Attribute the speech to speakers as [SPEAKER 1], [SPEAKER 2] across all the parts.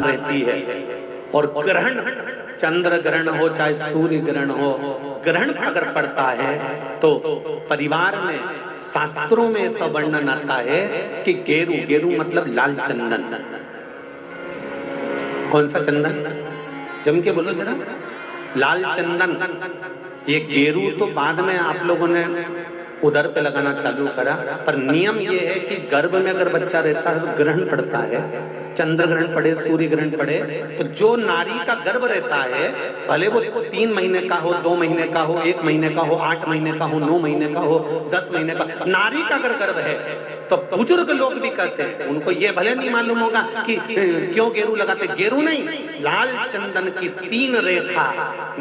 [SPEAKER 1] रहती है। और ग्रहण, चंद्र ग्रहण हो चाहे सूर्य ग्रहण हो, ग्रहण अगर पड़ता है तो परिवार में शास्त्रों में ऐसा वर्णन आता है कि गेरू, गेरू मतलब लाल चंदन। कौन सा चंदन? जम के बोलो जरा। लाल चंदन। ये गेरू तो बाद में आप लोगों ने उधर पे लगाना चालू करा, पर नियम ये है कि गर्भ में अगर बच्चा रहता है तो ग्रहण पड़ता है, चंद्र ग्रहण पड़े, सूर्य ग्रहण पड़े, तो जो नारी का गर्भ रहता है, भले वो 3 महीने का हो, 2 महीने का हो, 1 महीने का हो, 8 महीने का हो, 9 महीने का हो, 10 महीने का, नारी का अगर गर्भ है तो बुजुर्ग लोग भी कहते हैं, उनको ये भले नहीं मालूम होगा कि क्यों गेरू लगाते। गेरू नहीं, लाल चंदन की 3 रेखा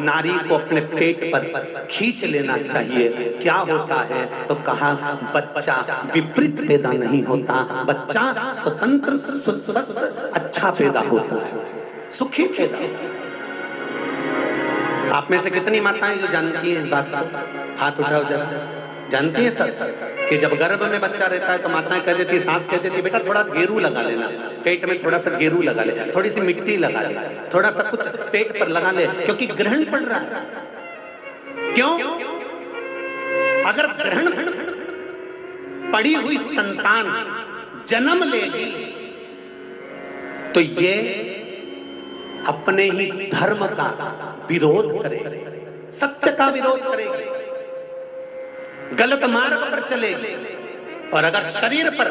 [SPEAKER 1] नारी को अपने पेट पर खींच लेना चाहिए। क्या होता है तो कहा, बच्चा विपरीत पैदा नहीं होता, बच्चा स्वतंत्र स्वस्थ अच्छा पैदा होता है, सुखी पैदा होता है। आप में से कितनी माताएं जो जानती हैं इस बात को? हाथ उठाओ जरा। जानती है सर कि जब गर्भ में बच्चा रहता है तो माताएं कह देती, सास कह देती, बेटा थोड़ा गेरू लगा लेना, पेट में थोड़ा सा गेरू लगा ले, थोड़ी सी मिट्टी लगा ले, थोड़ा सा कुछ पेट पर लगा ले, क्योंकि ग्रहण पड़ रहा है। क्यों? अगर ग्रहण पड़ी हुई संतान जन्म लेगी तो ये अपने ही धर्म का विरोध करेगी, सत्य का विरोध करेगी, गलत मार्ग पर चलेगी। और अगर शरीर पर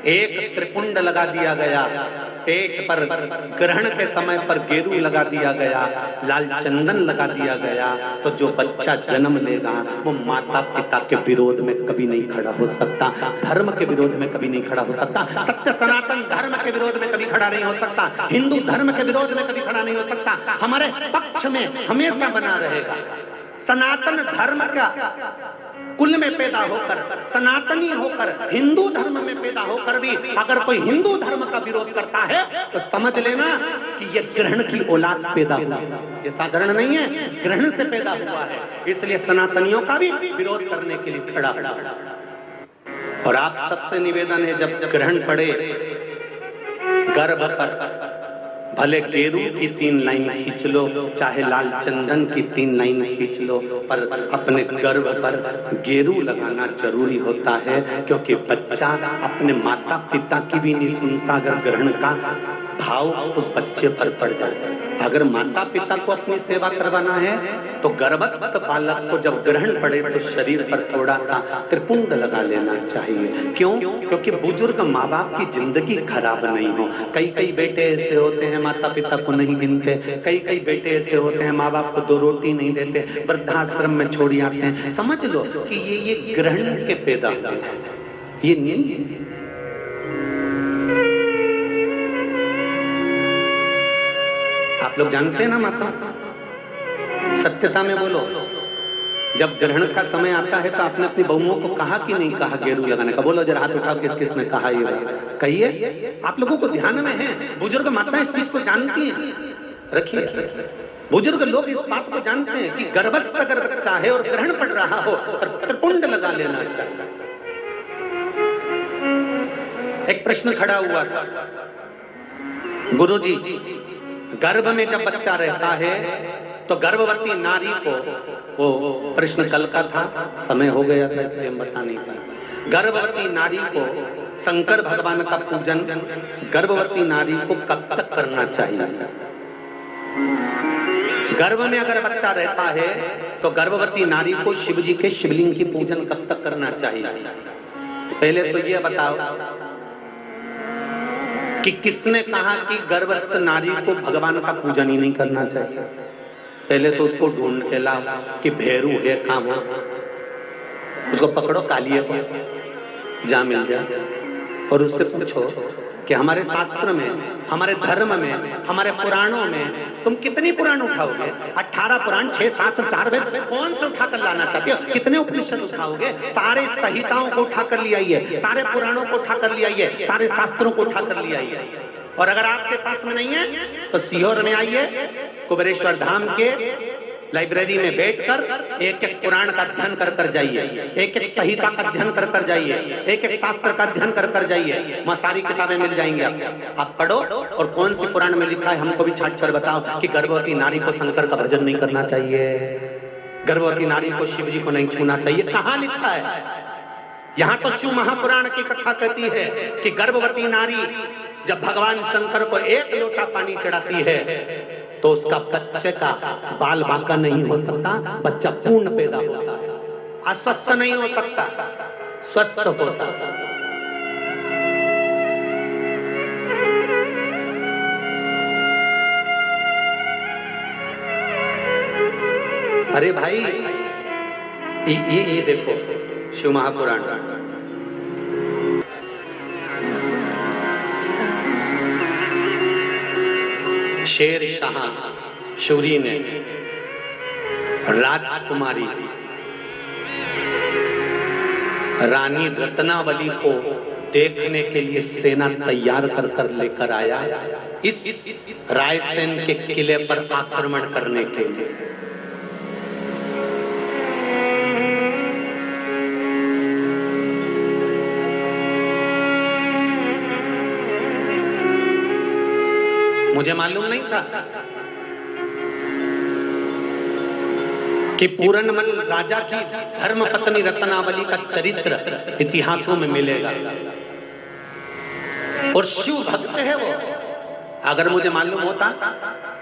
[SPEAKER 1] एक त्रिपुंड लगा दिया गया, पेट पर ग्रहण के समय पर गेरू लगा दिया गया, लाल चंदन लगा दिया गया, तो जो बच्चा जन्म लेगा वो माता पिता के विरोध में कभी नहीं खड़ा हो सकता, धर्म के विरोध में कभी नहीं खड़ा हो सकता, सत्य सनातन धर्म के विरोध में कभी खड़ा नहीं हो सकता, हिंदू धर्म के विरोध में कभी खड़ा नहीं हो सकता, हमारे पक्ष में हमेशा बना रहेगा। सनातन धर्म का कुल में पैदा होकर, सनातनी होकर, हिंदू धर्म में पैदा होकर भी अगर कोई हिंदू धर्म का विरोध करता है तो समझ लेना कि ये ग्रहण की औलाद पैदा हुआ है, ये साधारण नहीं है, ग्रहण से पैदा हुआ है। इसलिए सनातनियों का भी विरोध करने के लिए खड़ा खड़ा। और आप सबसे निवेदन है, जब ग्रहण पड़े गर्भ पर, भले गेरू की 3 लाइन खींच लो, चाहे लाल चंदन की 3 लाइन खींच लो, पर अपने गर्भ पर गेरू लगाना जरूरी होता है, क्योंकि बच्चा अपने माता पिता की भी नहीं सुनता अगर ग्रहण का भाव उस बच्चे पर पड़ जाए। अगर माता पिता को अपनी सेवा करवाना है तो गर्भस्थ बालक को जब ग्रहण पड़े तो शरीर पर थोड़ा सा त्रिपुंड लगा लेना चाहिए। क्यों? क्योंकि बुजुर्ग माँ बाप की जिंदगी खराब नहीं हो। कई बेटे ऐसे होते हैं माता पिता को नहीं गिनते, कई बेटे ऐसे होते हैं माँ बाप को 2 रोटी नहीं देते, वृद्धाश्रम में छोड़ आते हैं। समझ लो कि ये ग्रहण के पैदा हुए हैं, ये नहीं। आप लोग जानते हैं ना माता, सत्यता में बोलो, जब ग्रहण का समय आता है तो आपने अपनी बहुओं को कहा कि नहीं कहा गेरू लगाने का? बोलो जरा, हाथ उठाओ, किस किस ने कहा ये बात? कहिए। आप लोगों को ध्यान में है, बुजुर्ग माता इस चीज को जानती हैं। रखिए, बुजुर्ग लोग इस बात को जानते हैं कि गर्भस्थ अगर बच्चा है और ग्रहण पड़ रहा हो तो त्रिपुंड लगा लेना चाहिए। एक प्रश्न खड़ा हुआ था, गुरुजी गर्भ में जब बच्चा रहता है तो गर्भवती नारी को, वो प्रश्न कल का था, समय हो गया था इसलिए हम बता नहीं पाए। गर्भवती नारी को शंकर भगवान का पूजन गर्भवती नारी को कब तक करना चाहिए? गर्भ में अगर बच्चा रहता है तो गर्भवती नारी को शिव जी के शिवलिंग की पूजन कब तक करना चाहिए? पहले तो ये बताओ कि किसने कहा कि गर्भस्थ नारी को भगवान का पूजन ही नहीं करना चाहिए? पहले तो उसको ढूंढ के लाओ कि भैरू है कहाँ, उसको पकड़ो, कालिए को जा मिल जाए, और उससे पूछो कि हमारे शास्त्र में, हमारे धर्म में, हमारे पुराणों में तुम कितनी पुराण उठाओगे? 18 पुराण, 6 शास्त्र, 4 वेद, कौन से उठाकर लाना चाहते हो? कितने उपनिषद उठाओगे? सारे संहिताओं को उठाकर ले आइए, सारे पुराणों को उठाकर ले आइए, सारे शास्त्रों को उठाकर ले आइए। और अगर आपके पास में नहीं है तो सीहोर में आइए, कुबेरेश्वर धाम के लाइब्रेरी में बैठकर एक एक पुराण का अध्ययन कर कर जाइए, एक एक संहिता का अध्ययन कर कर जाइए, एक एक शास्त्र का अध्ययन कर कर जाइए, वहाँ सारी किताबें मिल जाएंगी आपको। आप पढ़ो और कौन सी पुराण में लिखा है हमको भी छाट कर बताओ कि गर्भवती नारी को शंकर का भजन नहीं करना चाहिए, गर्भवती नारी को शिव जी को नहीं छूना चाहिए। कहाँ लिखा है? यहाँ तो शिव महापुराण की कथा कहती है कि गर्भवती नारी जब भगवान शंकर को एक लोटा पानी चढ़ाती है तो उसका बच्चे का बाल बांका नहीं हो सकता, बच्चा पूर्ण पैदा होता है, अस्वस्थ नहीं हो सकता, स्वस्थ होता है। अरे भाई ये देखो शिव महापुराण, शेर शाह शूरी ने राजकुमारी रानी रत्नावली को देखने के लिए सेना तैयार कर कर लेकर आया इस रायसेन के किले पर आक्रमण करने के लिए। मुझे मालूम नहीं था कि पूरनमल राजा की धर्मपत्नी रत्नावली का चरित्र इतिहासों में मिलेगा और शिव भक्त है वो। अगर मुझे मालूम होता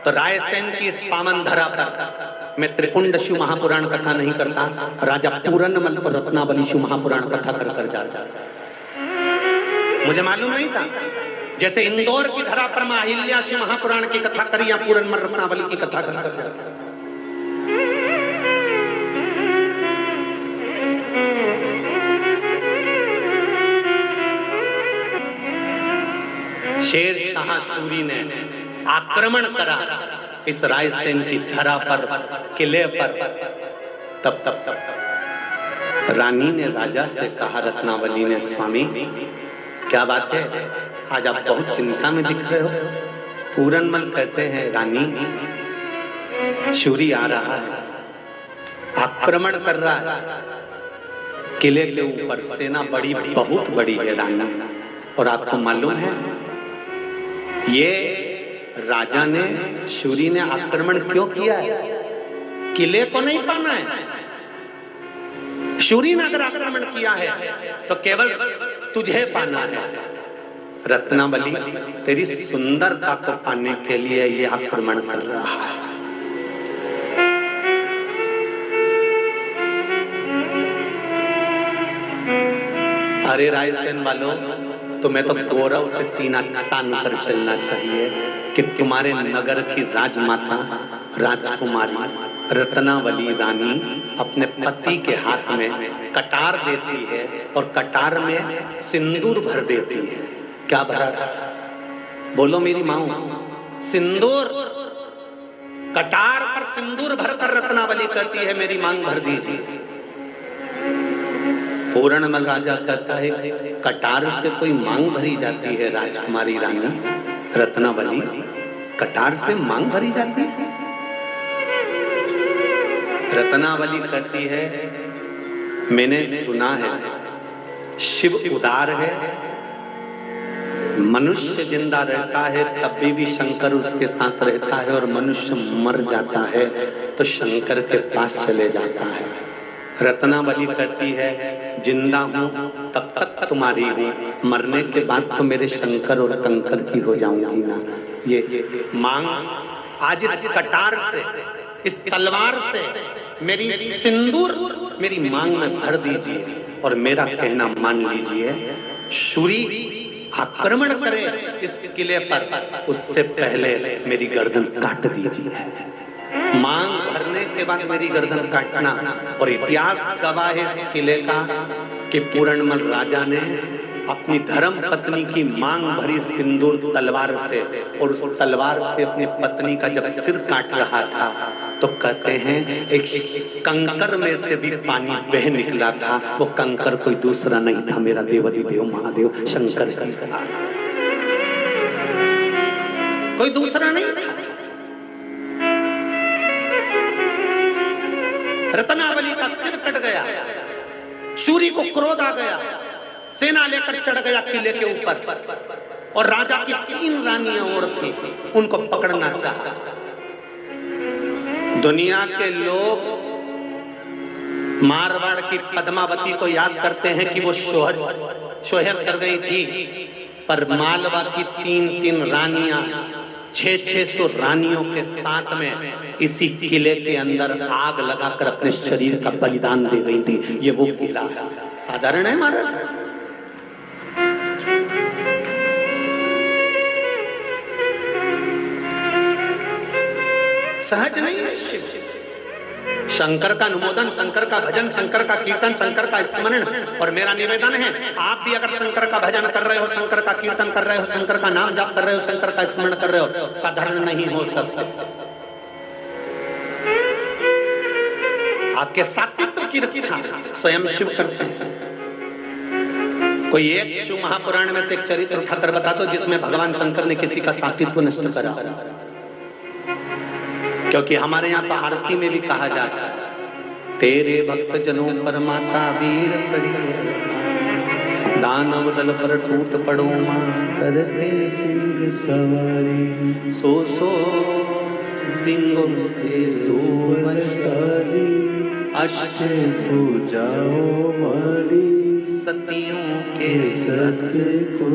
[SPEAKER 1] तो रायसेन की इस पावन धरा पर मैं त्रिपुंड शिव महापुराण कथा नहीं करता, राजा पूरनमल पर रत्नावली शिव महापुराण कथा कर कर जाता। मुझे मालूम नहीं था। जैसे इंदौर की धरा पर मां अहिल्या शिव महापुराण की कथा करी या पूरनमल रत्नावली की कथा कर कर जाता। शेर शाह सूरी ने आक्रमण करा इस रायसेन की धरा पर, किले पर। तब रानी ने राजा से कहा, रत्नावली ने, स्वामी क्या बात है, आज आप बहुत चिंता में दिख रहे हो। पूरनमल कहते हैं, रानी शूरी आ रहा है, आक्रमण कर रहा है किले के ऊपर, सेना बड़ी बहुत बड़ी है रानी। और आपको मालूम है ये राजा ने, शूरी ने आक्रमण क्यों किया है? किले को नहीं पाना है। शूरी ने अगर आक्रमण किया है तो केवल तुझे पाना है। रत्नावली तेरी सुंदरता को पाने के लिए ये आक्रमण कर रहा है। अरे रायसेन वालों, तुम्हें तो गौरव से सीना तान कर चलना चाहिए कि तुम्हारे नगर की राजमाता राजकुमारी रत्नावली रानी अपने पति के हाथ में कटार देती है और कटार में सिंदूर भर देती है। क्या भरा था? बोलो मेरी माँ। सिंदूर। कटार पर सिंदूर भरकर रत्नावली कहती है, मेरी मांग भर दीजिए। पूरनमल राजा कहता है, कटार से कोई मांग भरी जाती है राजकुमारी रानी रत्नावली? कटार से मांग भरी जाती है? रत्नावली कहती है, मैंने सुना है शिव उदार है, मनुष्य जिंदा रहता है तब भी शंकर उसके साथ रहता है, और मनुष्य मर जाता है तो शंकर के पास चले जाता है। रत्नावली कहती है, जिंदा हूं तब तक तुम्हारी हूं, मरने के बाद तो मेरे शंकर और कंकर की हो जाऊंगी ना। ये मांग आज इस कटार से, इस तलवार से मेरी सिंदूर मेरी मांग में भर दीजिए और मेरा कहना मान लीजिए। शूरी आक्रमण करे इस किले पर, उससे पहले मेरी गर्दन काट दीजिए। मांग भरने के बाद मेरी गर्दन काटना। और इतिहास गवाह है इस किले का कि पूरनमल राजा ने अपनी धर्म पत्नी की मांग भरी सिंदूर तलवार से, और उस तलवार से अपनी पत्नी का जब सिर काट रहा था तो कहते हैं एक कंकर में से भी पानी बह निकला था। वो कंकर कोई दूसरा नहीं था, मेरा देवाधिदेव महादेव शंकर ही था, कोई दूसरा नहीं था। रत्नावली का सिर कट गया, सूरी को क्रोध आ गया, सेना लेकर चढ़ गया किले के ऊपर और राजा की 3 रानियां और थी, उनको पकड़ना चाहा। दुनिया के लोग मारवाड़ की पद्मावती को याद करते हैं कि वो शोहर कर गई थी, पर मालवा की 3-3 रानियां 600 रानियों के साथ में इसी किले के अंदर आग लगाकर अपने शरीर का बलिदान दे गई थी। ये वो किला है, साधारण है महाराज। सहज नहीं है शिव। शंकर का अनुमोदन, शंकर का भजन, शंकर का कीर्तन, शंकर का स्मरण। और मेरा निवेदन है, आप भी अगर शंकर का भजन कर रहे हो, शंकर का कीर्तन कर रहे हो, शंकर का नाम जाप कर रहे हो, शंकर का स्मरण कर रहे हो, साधारण नहीं हो सकता। आपके सात्वित्व की रक्षा स्वयं शिव करते हैं। कोई एक शिव महापुराण में से एक चरित्र उठाकर बता दो जिसमें भगवान शंकर ने किसी का सात्वित्व नष्ट करा। क्योंकि हमारे यहाँ तो आरती में भी कहा जाता है, तेरे भक्त जनों पर माता वीर पड़ी, दानव दल पर टूट पड़ो मां, करते सिंह सवारी, सो सिंहों से दो बशारी, अष्ट पूजाओ मारी, सतियों के सत्य को।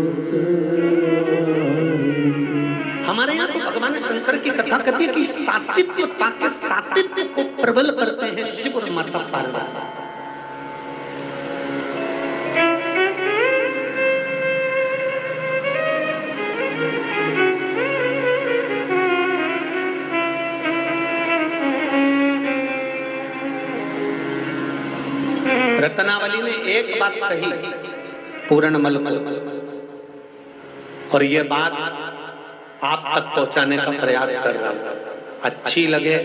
[SPEAKER 1] हमारे यहाँ तो भगवान शंकर की कथा कहती है कि सात्विकता के सात्वित्व को प्रबल करते हैं शिव और माता पार्वती। रत्नावली ने एक बात कही पूर्णमल, और ये बात आप तक पहुंचाने का प्रयास कर रहा हूं। अच्छी लगे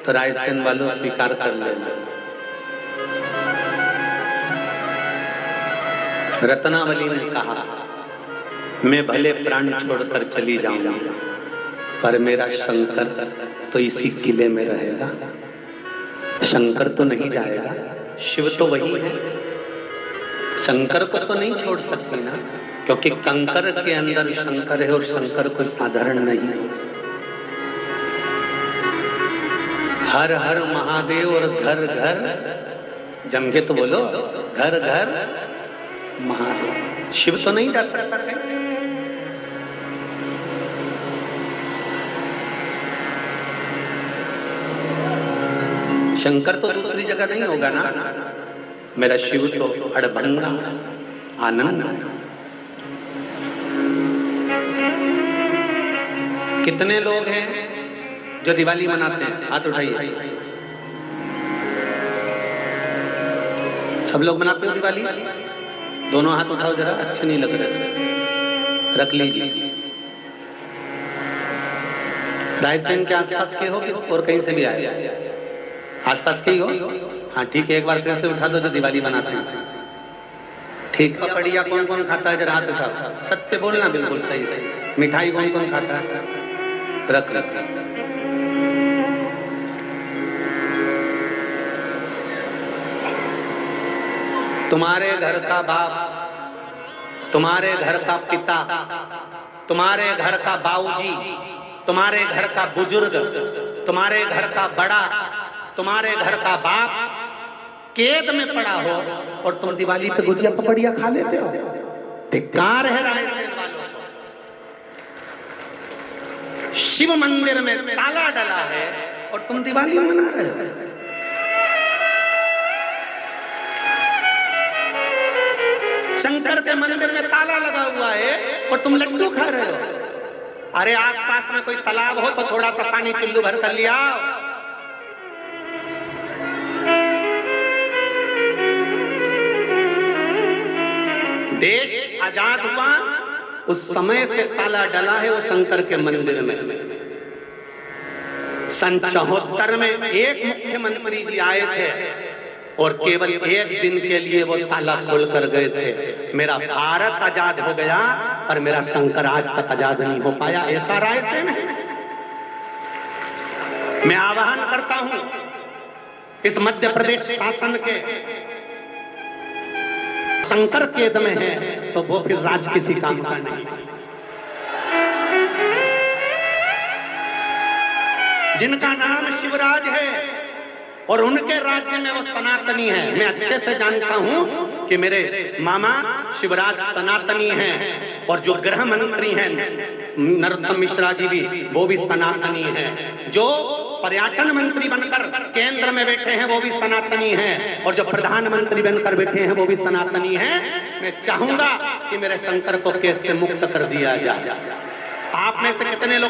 [SPEAKER 1] तो रायसेन वालों स्वीकार कर लेना। रत्नावली ने कहा, मैं भले प्राण छोड़कर चली जाऊंगी, पर मेरा शंकर तो इसी किले में रहेगा। शंकर तो नहीं जाएगा, शिव तो वही है, शंकर को तो नहीं छोड़ सकती ना, क्योंकि कंकर के अंदर शंकर है और शंकर कोई साधारण नहीं है। हर हर महादेव और घर घर जम के तो बोलो, घर घर महादेव। शिव तो नहीं जा सकता है। शंकर तो दूसरी जगह नहीं होगा ना, मेरा शिव तो अड़भंगा आनंद। कितने लोग हैं जो दिवाली मनाते हैं? हाथ उठाइए। सब लोग मनाते हो दिवाली? दोनों हाथ उठाओ जरा, अच्छे नहीं लग रहे, रख लीजिए। रायसेन के आसपास के हो और कहीं से भी आए? आसपास के ही हो? हाँ ठीक है, एक बार फिर से उठा दो जो दिवाली मनाते हैं। ठीक, पपड़िया कौन कौन खाता है? जरा हाथ उठाओ, सत्य बोलना, बिल्कुल सही सही। मिठाई कौन कौन खाता है? रख रख रख। तुम्हारे घर का बाप, तुम्हारे घर का पिता, तुम्हारे घर का बाऊजी, तुम्हारे घर का बुजुर्ग, तुम्हारे घर का बड़ा, तुम्हारे घर का बाप कैद में पड़ा हो और तुम दिवाली पे गुजिया पपड़िया खा लेते हो? धिक्कार है रायसेन वालों। शिव मंदिर में ताला डला है और तुम दिवाली मना रहे हो। शंकर के मंदिर में ताला लगा हुआ है और तुम लड्डू खा रहे हो। अरे आसपास में कोई तालाब हो तो थोड़ा सा पानी चुल्लू भर कर लिया। देश आजाद हुआ उस समय से ताला डला है वो शंकर के मंदिर में। सन 74 में एक मुख्यमंत्री जी आए थे और केवल एक दिन के लिए वो ताला खोल कर गए थे। मेरा भारत आजाद हो गया पर मेरा शंकर आज तक आजाद नहीं हो पाया। ऐसा रायसेन है। मैं आह्वान करता हूं इस मध्य प्रदेश शासन के शंकर केद में है तो वो फिर राज किसी काम का नहीं। जिनका नाम शिवराज है और उनके राज्य में वो सनातनी है। मैं अच्छे से जानता हूं कि मेरे मामा शिवराज सनातनी हैं और जो गृह मंत्री हैं नरोत्तम मिश्रा जी भी, वो भी सनातनी हैं। जो पर्यटन मंत्री बनकर केंद्र में बैठे हैं वो भी सनातनी हैं और जो प्रधानमंत्री बनकर बैठे हैं वो भी सनातनी हैं। मैं चाहूंगा कि मेरे शंकर को केस से मुक्त कर दिया जाए। आप में से कितने लोग